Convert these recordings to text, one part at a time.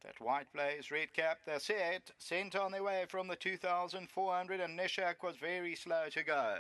That white blaze, red cap, they're set. Sent on their way from the 2,400, and Nishak was very slow to go.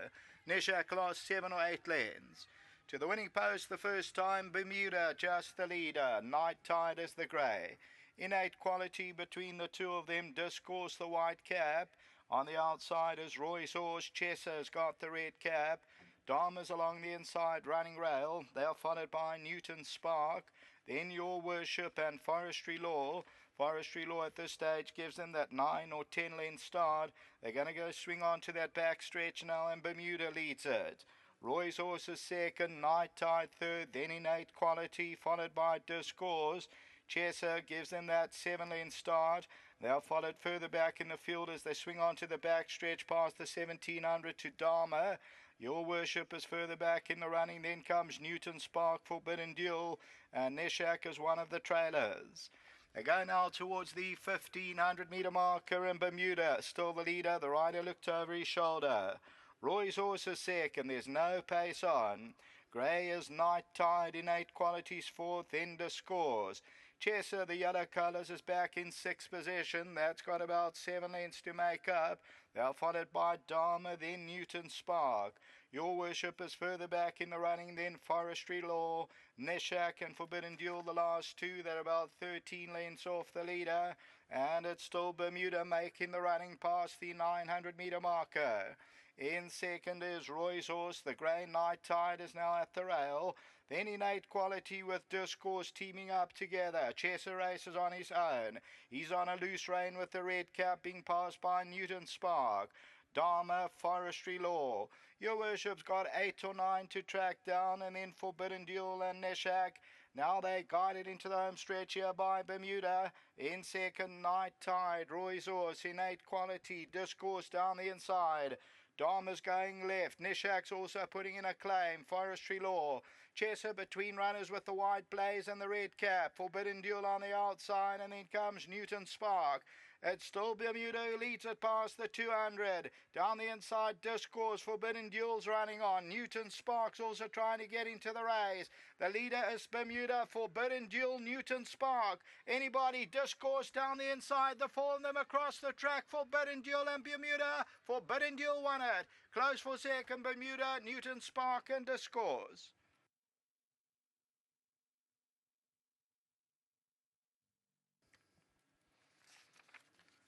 Nishak lost 7 or 8 lengths. To the winning post the first time, Bermuda just the leader. Night Tide is the grey. Innate quality between the two of them. Discourse the white cap. On the outside is Roy's horse. Chesser's got the red cap. Dharma's along the inside running rail. They're followed by Newton Spark. Then Your Worship and Forestry Law. Forestry Law at this stage gives them that 9 or 10 length start. They're going to go swing on to that back stretch now, and Bermuda leads it. Roy's horse is second, Night Tide third, then Innate Quality, followed by Discourse. Chesser gives them that 7 length start. They're followed further back in the field as they swing on to the back stretch past the 1,700 to Dharma. Your Worship is further back in the running. Then comes Newton Spark, Forbidden Duel, and Nishak is one of the trailers. They go now towards the 1,500 metre marker, and Bermuda still the leader. The rider looked over his shoulder. Roy's horse is second. There's no pace on. Grey is Night Tide, Innate Qualities fourth, then Discourse. Chesser, the yellow colours, is back in sixth position. That's got about 7 lengths to make up. They're followed by Dharma, then Newton Spark. Your Worship is further back in the running, then Forestry Law. Nishak and Forbidden Duel, the last two. They're about 13 lengths off the leader. And it's still Bermuda making the running past the 900 metre marker. In second is Roy's horse. The grey Night Tide is now at the rail. Then Innate Quality with Discourse teaming up together. Chesser races on his own. He's on a loose rein with the red cap being passed by Newton Spark. Dharma, Forestry Law. Your Worship's got 8 or 9 to track down, and then Forbidden Duel and Nishak. Now they guided into the home stretch here by Bermuda. In second, Night Tide, Roy's horse, Innate Quality, Discourse down the inside. Dharma's going left. Nishak's also putting in a claim. Forestry Law. Chesser between runners with the white blaze and the red cap. Forbidden Duel on the outside, and then comes Newton Spark. It's still Bermuda who leads it past the 200. Down the inside, Discourse. Forbidden Duel's running on. Newton Spark's also trying to get into the race. The leader is Bermuda. Forbidden Duel, Newton Spark. Anybody? Discourse down the inside. The four of them across the track. Forbidden Duel and Bermuda. Forbidden Duel won it. Close for second, Bermuda, Newton Spark and Discourse.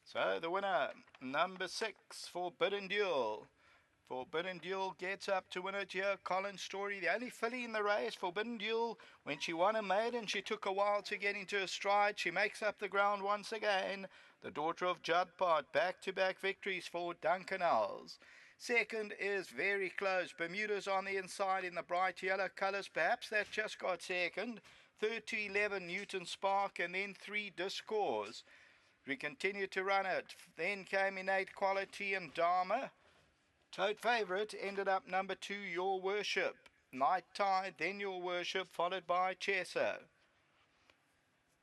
So the winner, number 6, Forbidden Duel. Forbidden Duel gets up to win it here. Colin Story, the only filly in the race. Forbidden Duel, when she won a maiden, she took a while to get into her stride. She makes up the ground once again. The daughter of Judpot, back-to-back victories for Duncan Ells. Second is very close. Bermuda's on the inside in the bright yellow colours. Perhaps that just got second. Third to 11, Newton Spark, and then 3, Discourse. We continued to run it. Then came Innate Quality and Dharma. Tote favourite ended up number 2, Your Worship. Night Tide, then Your Worship, followed by Chesser.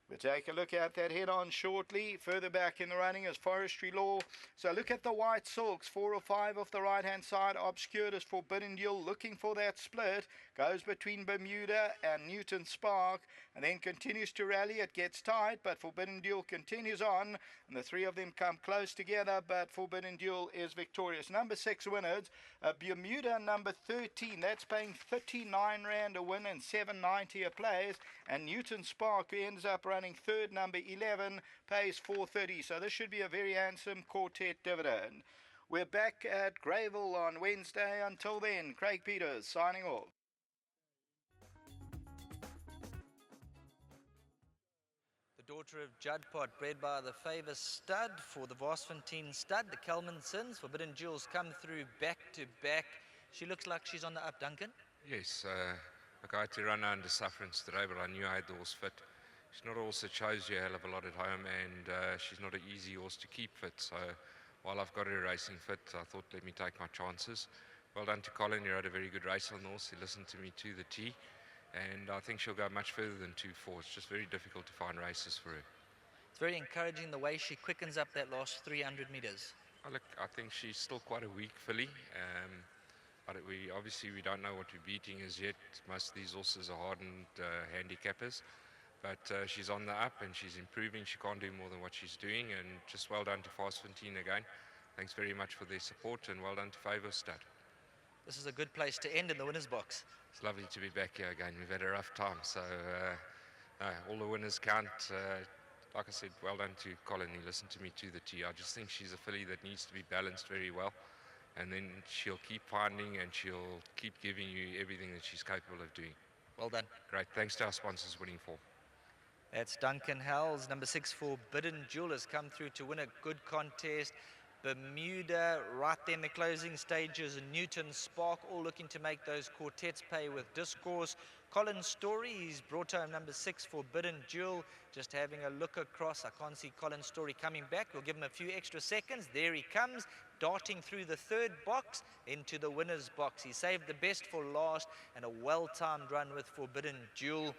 We'll take a look at that head-on shortly. Further back in the running is Forestry Law. So look at the white silks. 4 or 5 off the right-hand side. Obscured is Forbidden Duel, looking for that split. Goes between Bermuda and Newton Spark, and then continues to rally. It gets tight, but Forbidden Duel continues on. And the 3 of them come close together, but Forbidden Duel is victorious. Number 6 winners. Bermuda, number 13. That's paying 39 Rand a win and 7.90 a place. And Newton Spark, who ends up running third, number 11, pays 4.30. So this should be a very handsome quartet dividend. We're back at Greyville on Wednesday. Until then, Craig Peters signing off. The daughter of Judpot, bred by the Favour stud for the Vosfontein stud, the Kelmansons. Forbidden Duel's come through back to back. She looks like she's on the up, Duncan. Yes, I had to run under sufferance today, but I knew I had the horse fit. She's not a horse that shows you a hell of a lot at home, and she's not an easy horse to keep fit. So while I've got her racing fit, I thought let me take my chances. Well done to Colin, he rode a very good race on the horse. He listened to me to the T, and I think she'll go much further than 2-4. It's just very difficult to find races for her. It's very encouraging the way she quickens up that last 300 metres. Look, I think she's still quite a weak filly. But we don't know what we're beating as yet. Most of these horses are hardened handicappers. But she's on the up and she's improving. She can't do more than what she's doing. And just well done to Fastfontein again. Thanks very much for their support, and well done to Favour Stud. This is a good place to end in the winners box. It's lovely to be back here again. We've had a rough time, so all the winners count. Like I said, well done to Colin. He listened to me to the T. I just think she's a filly that needs to be balanced very well, and then she'll keep finding and she'll keep giving you everything that she's capable of doing. Well done. Great. Thanks to our sponsors, Winning Form. That's Duncan Howells. Number 6 Forbidden Jewel has come through to win a good contest. Bermuda right there in the closing stages, Newton Spark all looking to make those quartets pay with Discourse. Colin Story, he's brought home number 6 Forbidden Jewel. Just having a look across, I can't see Colin Story coming back. We'll give him a few extra seconds. There he comes, darting through the third box into the winner's box. He saved the best for last, and a well-timed run with Forbidden Jewel.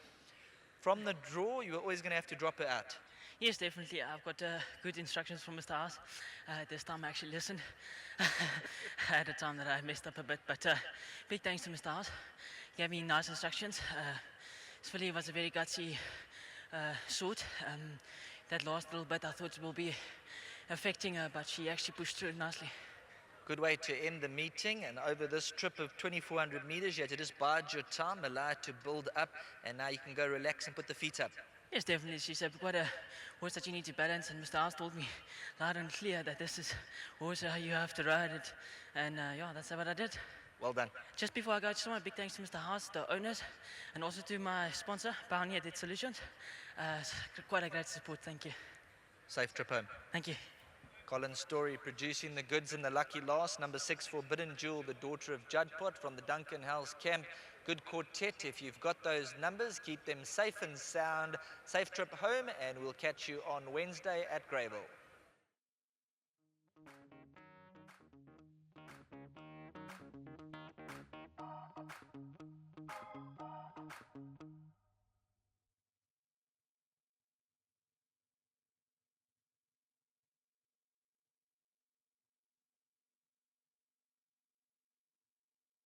From the draw, you're always going to have to drop it out. Yes, definitely. I've got good instructions from Mr. Haas. This time I actually listened. At a time that I messed up a bit, but big thanks to Mr. Haas. He gave me nice instructions. This filly was a very gutsy sort. That last little bit I thought it will be affecting her, but she actually pushed through it nicely. Good way to end the meeting, and over this trip of 2,400 meters, you had to just bide your time, allow it to build up, and now you can go relax and put the feet up. Yes, definitely. She said quite a horse that you need to balance, and Mr. Haas told me loud and clear that this is also how you have to ride it, and yeah, that's what I did. Well done. Just before I go, I just want a big thanks to Mr. Haas, the owners, and also to my sponsor, Pioneer Debt Solutions. It's quite a great support. Thank you. Safe trip home. Thank you. Colin Story producing the goods in the lucky last. Number 6 Forbidden Jewel, the daughter of Judpot from the Duncan Howells camp. Good quartet. If you've got those numbers, keep them safe and sound. Safe trip home, and we'll catch you on Wednesday at Greyville.